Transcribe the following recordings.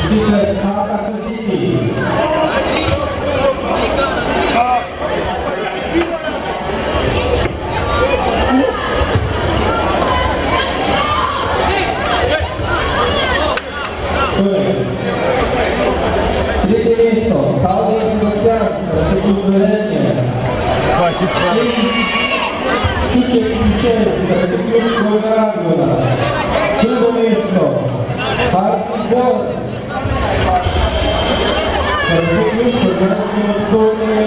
Stiglec Marta Kozini. Tretje mesto, Kalvin Sebastian, strategij Gorenje. Čuček Mišel, strategij Gorenja. Drugo mesto, Martin Bor, strategij Gorenje obzorje.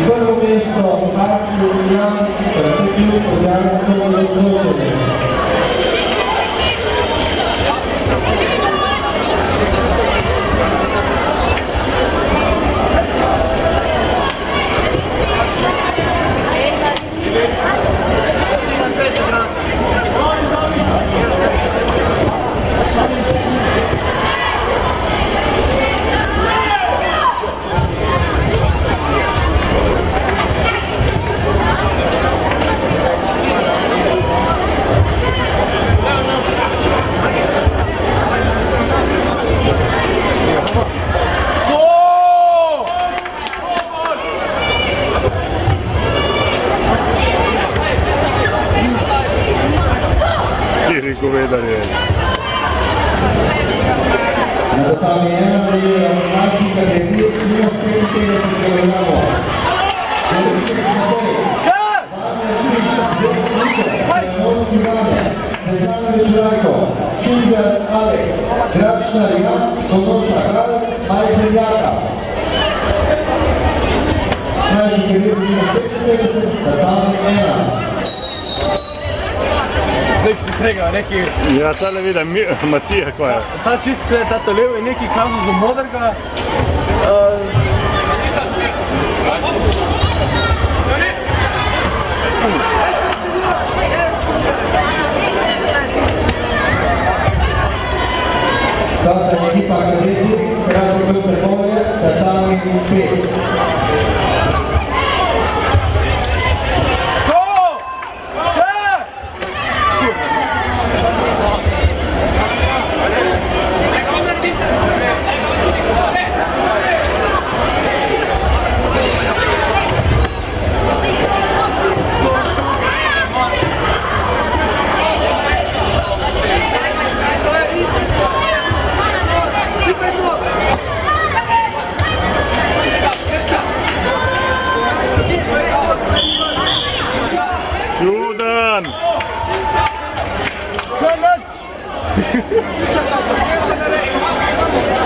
Prvo mesto, Martin Julian, strategij Gorenje obzorje. Ricovedere. La Tamiana della Magica del Dio Spirito Alex, Dračna Rijan, Konoša Kral, Majka Jaka. Magica del Dio Spirito, la Tamiana. Nek si trega, neki... Ja, tale vidim, Matija, kaj je? Ta čistkle, ta tolev je neki kazu za modrga. Stata ekipa kadeti, grado Kosta